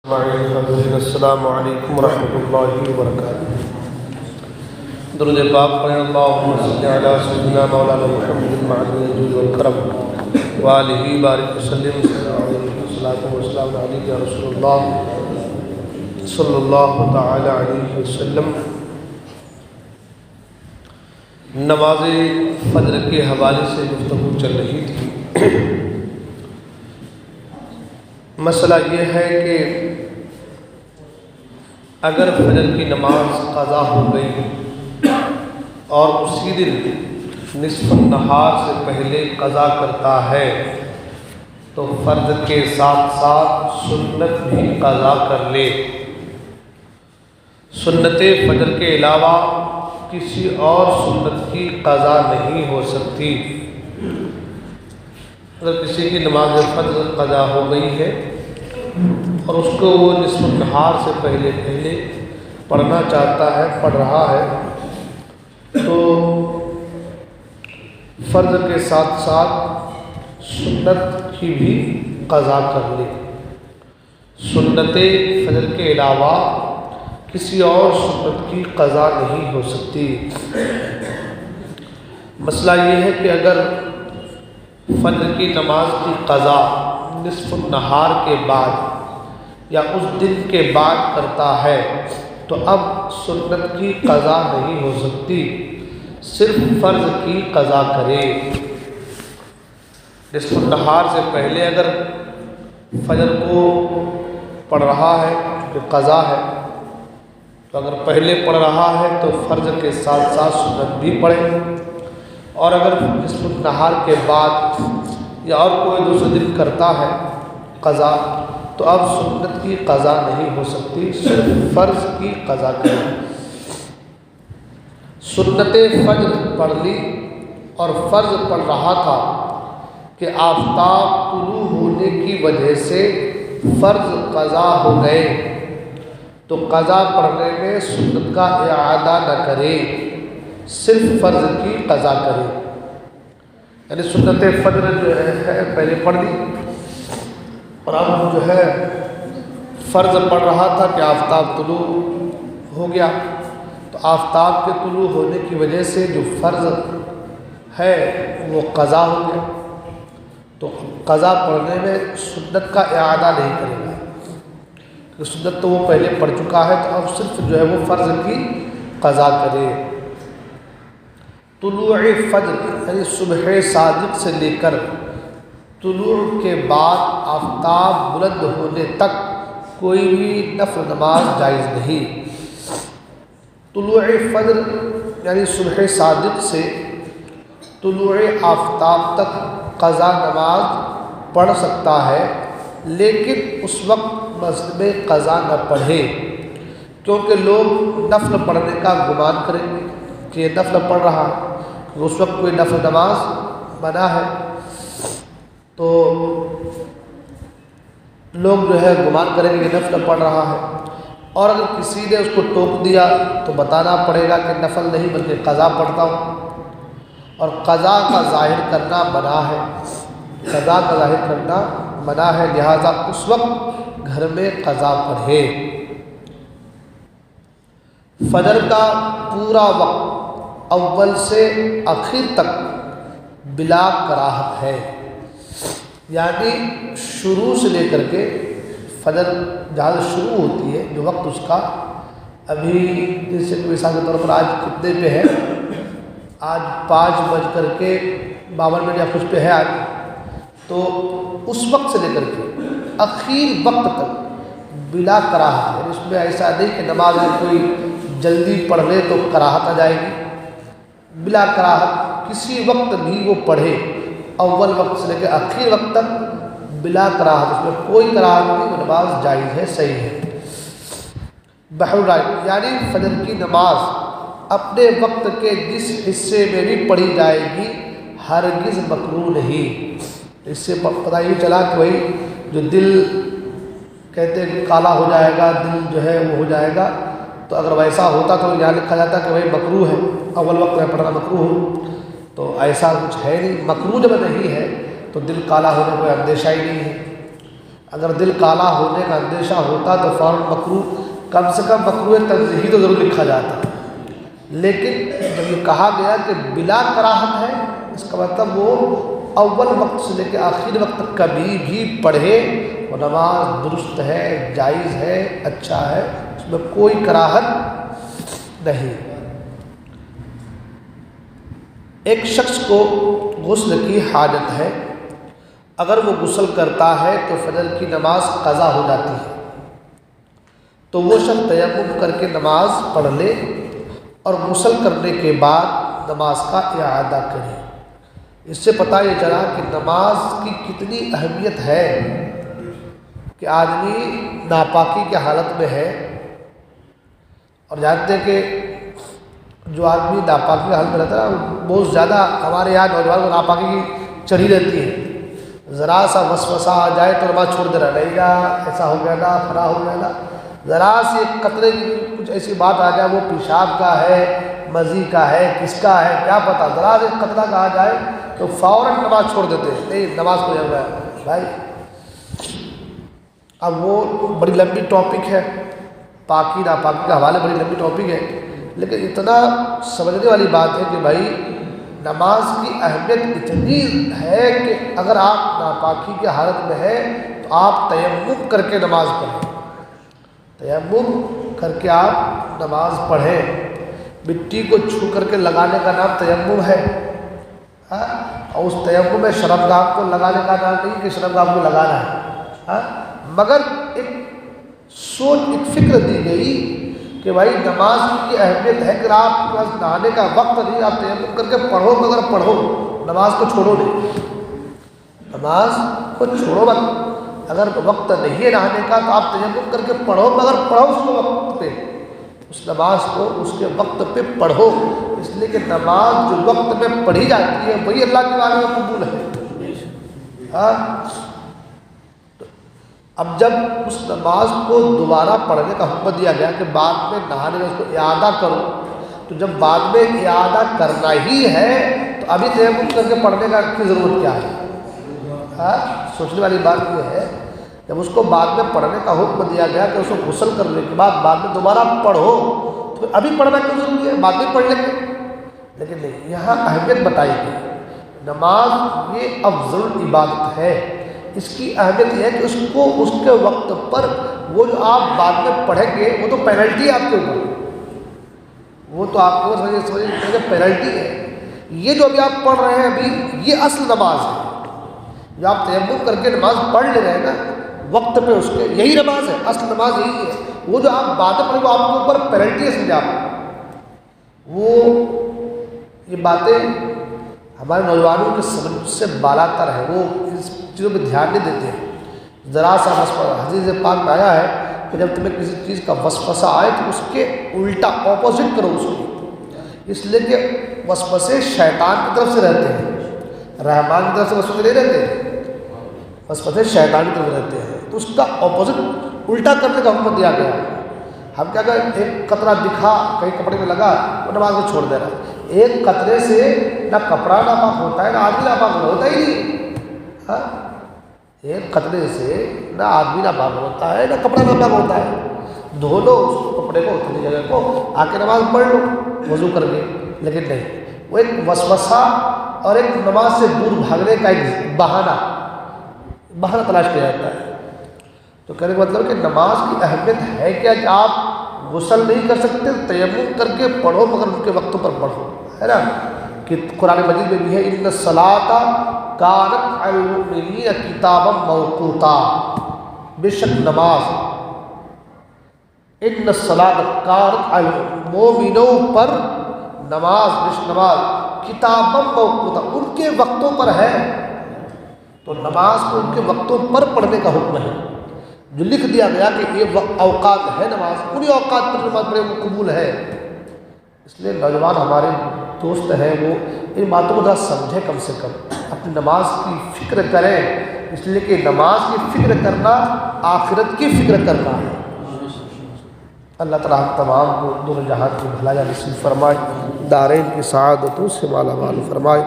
السلام علیکم ورحمۃ اللہ وبرکاتہ۔ درود پاک پڑھیں، اللہم صلی علی سیدنا مولانا محمد معلی الجود والکرم وآلہ بارک وسلم صلاۃ وسلام علیک یا رسول اللہ صلی اللہ تعالی علیہ وسلم۔ نماز فجر کے حوالے سے گفتگو چل رہی تھی۔ مسئلہ یہ ہے کہ اگر فجر کی نماز قضا ہو گئی اور اسی دن نصف النہار سے پہلے قضا کرتا ہے تو فرض کے ساتھ ساتھ سنت بھی قضا کر لے۔ سنت فجر کے علاوہ کسی اور سنت کی قضا نہیں ہو سکتی۔ اگر کسی کی نماز فجر قضا ہو گئی ہے اور اس کو وہ نصف النہار سے پہلے پڑھنا چاہتا ہے، پڑھ رہا ہے، تو فرض کے ساتھ ساتھ سنت کی بھی قضا کر لے۔ سنت فجر کے علاوہ کسی اور سنت کی قضا نہیں ہو سکتی۔ مسئلہ یہ ہے کہ اگر فجر کی نماز کی قضا نصف النہار کے بعد یا اس دن کے بعد کرتا ہے تو اب سنت کی قضا نہیں ہو سکتی، صرف فرض کی قضا کرے۔ نصف النہار سے پہلے اگر فجر کو پڑھ رہا ہے تو قضا ہے، تو اگر پہلے پڑھ رہا ہے تو فرض کے ساتھ ساتھ سنت بھی پڑھے، اور اگر نصف النہار کے بعد یا اور کوئی دوسرے دن کرتا ہے قضا تو اب سنت کی قضا نہیں ہو سکتی، صرف فرض کی قضا کرے۔ سنت فجر پڑھ لی اور فرض پڑھ رہا تھا کہ آفتاب طلوع ہونے کی وجہ سے فرض قضا ہو گئے تو قضا پڑھنے میں سنت کا اعادہ نہ کرے، صرف فرض کی قضا کرے۔ یعنی سنت فجر جو ہے پہلے پڑھ لی اور اب جو ہے فرض پڑھ رہا تھا کہ آفتاب طلوع ہو گیا، تو آفتاب کے طلوع ہونے کی وجہ سے جو فرض ہے وہ قضا ہو گیا، تو قضا پڑھنے میں سنت کا اعادہ نہیں کرے گا، کیونکہ سنت تو وہ پہلے پڑھ چکا ہے، تو اب صرف جو ہے وہ فرض کی قضا کرے۔ طلوع فجر یعنی صبح صادق سے لے کر طلوع کے بعد آفتاب بلند ہونے تک کوئی بھی نفل نماز جائز نہیں۔ طلوع فجر یعنی صبح صادق سے طلوع آفتاب تک قضا نماز پڑھ سکتا ہے، لیکن اس وقت مسجد میں قضا نہ پڑھے، کیونکہ لوگ نفل پڑھنے کا گمان کریں گے کہ یہ نفل پڑھ رہا ہے، اس وقت کوئی نفل نماز منع ہے، تو لوگ جو ہے گمان کریں گے کہ نفل پڑھ رہا ہے، اور اگر کسی نے اس کو ٹوک دیا تو بتانا پڑے گا کہ نفل نہیں بلکہ قضا پڑھتا ہوں، اور قضا کا ظاہر کرنا منع ہے، قضا کا ظاہر کرنا منع ہے، لہذا اس وقت گھر میں قضا پڑھے۔ فجر کا پورا وقت اول سے آخر تک بلا کراہت ہے، یعنی شروع سے لے کر کے فجر جہاں سے شروع ہوتی ہے جو وقت اس کا، ابھی جیسے مثال کے طور پر آج کتنے پہ ہے، آج 5:52 یا کچھ پہ ہے آج، تو اس وقت سے لے کر کے اخیر وقت تک بلا کراہت ہے۔ اس میں ایسا نہیں کہ نماز میں کوئی جلدی پڑھ لے تو کراہت آ جائے گی، بلا کراہت کسی وقت بھی وہ پڑھے، اول وقت سے لے کے آخر وقت تک بلا کراہت، اس میں کوئی کراہت نہیں، وہ نماز جائز ہے، صحیح ہے۔ بہرحال یعنی فجر کی نماز اپنے وقت کے جس حصے میں بھی پڑھی جائے گی ہرگز مکروہ نہیں۔ اس سے پتہ یہ چلا کہ وہی جو دل کہتے ہیں کالا ہو جائے گا، دل جو ہے وہ ہو جائے گا، تو اگر ویسا ہوتا تو یہاں لکھا جاتا کہ وہی مکروہ ہے، اول وقت میں پڑھنا مکروہ ہو، تو ایسا کچھ ہے نہیں، مکروہ جب نہیں ہے تو دل کالا ہونے کا کوئی اندیشہ ہی نہیں ہے۔ اگر دل کالا ہونے کا اندیشہ ہوتا تو فوراً مکروہ، کم سے کم مکروہ تنزیہی تو ضرور لکھا جاتا، لیکن جب یہ کہا گیا کہ بلا کراہت ہے، اس کا مطلب وہ اول وقت سے لے کے آخر وقت تک کبھی بھی پڑھے وہ نماز درست ہے، جائز ہے، اچھا ہے، اس میں کوئی کراہت نہیں۔ ایک شخص کو غسل کی حاجت ہے، اگر وہ غسل کرتا ہے تو فجر کی نماز قضا ہو جاتی ہے، تو وہ شخص تیمم کر کے نماز پڑھ لے اور غسل کرنے کے بعد نماز کا اعادہ کرے۔ اس سے پتہ یہ چلا کہ نماز کی کتنی اہمیت ہے کہ آدمی ناپاکی کی حالت میں ہے، اور جانتے ہیں کہ جو آدمی ناپاکی کی حالت میں رہتا ہے بہت زیادہ ہمارے یہاں نوجوان کو ناپاکی کی چڑھی رہتی ہے، ذرا سا وسوسہ آ جائے تو نماز چھوڑ دے رہا، نہیں نا ایسا ہو گیا نا، فلاں ہو گیا نا، ذرا سی قطرے کی کچھ ایسی بات آ جائے، وہ پیشاب کا ہے، مزی کا ہے، کس کا ہے کیا پتہ، ذرا سے قطرہ کا آ جائے تو فوراً نماز چھوڑ دیتے ہیں، نہیں نماز کو جل رہا ہے بھائی۔ اب وہ بڑی لمبی ٹاپک ہے، پاکی ناپاکی کے حوالے بڑی لمبی ٹاپک ہے، لیکن اتنا سمجھنے والی بات ہے کہ بھائی نماز کی اہمیت اتنی ہے کہ اگر آپ ناپاکی کی حالت میں ہیں تو آپ تیمم کر کے نماز پڑھیں، تیمم کر کے آپ نماز پڑھیں، مٹی کو چھو کر کے لگانے کا نام تیمم ہے، اور اس تیمم میں شرمگاہ کو لگانے کا نام نہیں کہ شرمگاہ کو لگانا ہے، مگر ایک سوچ، ایک فکر دی گئی کہ بھائی نماز کی اہمیت ہے کہ آپ کے پاس نہانے کا وقت نہیں، آپ تیمم کر کے پڑھو، مگر پڑھو، نماز کو چھوڑو نہیں، نماز کو چھوڑو مت، اگر وقت نہیں ہے نہانے کا تو آپ تیمم کر کے پڑھو، مگر پڑھو اس کو وقت پہ، اس نماز کو اس کے وقت پہ پڑھو، اس لیے کہ نماز جو وقت میں پڑھی جاتی ہے وہی اللہ کے بارے میں قبول ہے۔ اب جب اس نماز کو دوبارہ پڑھنے کا حکم دیا گیا کہ بعد میں نہانے میں اس کو اعادہ کرو، تو جب بعد میں اعادہ کرنا ہی ہے تو ابھی تیمم کر کے پڑھنے کا کی ضرورت کیا ہے؟ سوچنے والی بات یہ ہے، جب اس کو بعد میں پڑھنے کا حکم دیا گیا کہ اس کو غسل کرنے کے بعد میں دوبارہ پڑھو، تو ابھی پڑھنا کیوں ضروری ہے؟ بعد میں پڑھ لیں گے، لیکن نہیں، یہاں اہمیت بتائی گئی، نماز یہ افضل عبادت ہے، اس کی اہمیت یہ ہے کہ اس کو اس کے وقت پر، وہ جو آپ بعد میں پڑھیں گے وہ تو پینلٹی ہے آپ کے اوپر، وہ تو آپ کو سمجھے پینلٹی ہے، یہ جو ابھی آپ پڑھ رہے ہیں ابھی یہ اصل نماز ہے، جو آپ تیمم کر کے نماز پڑھ لے رہے ہیں نا وقت پہ، اس کے یہی نماز ہے، اصل نماز یہی ہے، وہ جو آپ بعد میں پڑھیں وہ آپ کے اوپر پینلٹی ہے، سمجھے آپ، وہ یہ باتیں ہمارے نوجوانوں کے سمجھ سے بالا تر ہے، وہ اس چیزوں پہ دھیان نہیں دیتے ہیں، ذرا سا وسوسہ، حدیث پاک میں آیا ہے کہ جب تمہیں کسی چیز کا وسوسہ آئے تو اس کے الٹا اپوزٹ کرو اس کو، اس لیے کہ وسوسے شیطان کی طرف سے رہتے ہیں، رحمان کی طرف سے وسوسے نہیں رہتے ہیں، وسوسے شیطان کی طرف رہتے ہیں، تو اس کا اپوزٹ الٹا کرنے کا حکم دیا گیا ہے۔ ہم کیا کریں، ایک قطرہ دکھا کہیں کپڑے میں لگا وہ نماز کو چھوڑ دے رہا ہے، ایک قطرے سے نہ کپڑا ناپاک ہوتا ہے نہ آدمی ناپاک ہوتا ہی نہیں، ایک قطرے سے نہ آدمی ناپاک ہوتا ہے نہ کپڑا ناپاک ہوتا ہے، دھو لو اس کپڑے کو اتنی جگہ کو، آ کے نماز پڑھ لو وضو کر کے، لیکن نہیں، وہ ایک وسوسہ اور ایک نماز سے دور بھاگنے کا ایک بہانہ تلاش کیا جاتا ہے۔ تو کہنے کا مطلب کہ نماز کی اہمیت ہے کیا کہ آپ غسل نہیں کر سکتے تیمم کر کے پڑھو، مگر ان کے وقتوں پر پڑھو، ہے نا، کہ قرآن مجید میں بھی ہے ان الصلاۃ کانت علی المؤمنین کتابا موقوتا، بے شک نماز، ان الصلاۃ کانت علی المؤمنوں پر نماز، بے شک نماز کتابا موقوتا، ان کے وقتوں پر ہے، تو نماز کو ان کے وقتوں پر پڑھنے کا حکم ہے، جو لکھ دیا گیا کہ یہ اوقات ہے نماز، انہی اوقات پر نماز پڑھے وہ قبول ہے۔ اس لیے نوجوان ہمارے دوست ہیں وہ ان باتوں کو ذرا سمجھیں، کم سے کم اپنی نماز کی فکر کریں، اس لیے کہ نماز کی فکر کرنا آخرت کی فکر کرنا ہے۔ اللہ تعالیٰ ہم تمام کو دونوں جہان کی بھلائی نصیب فرمائے، دارین کی سعادتوں سے مالا مال فرمائے۔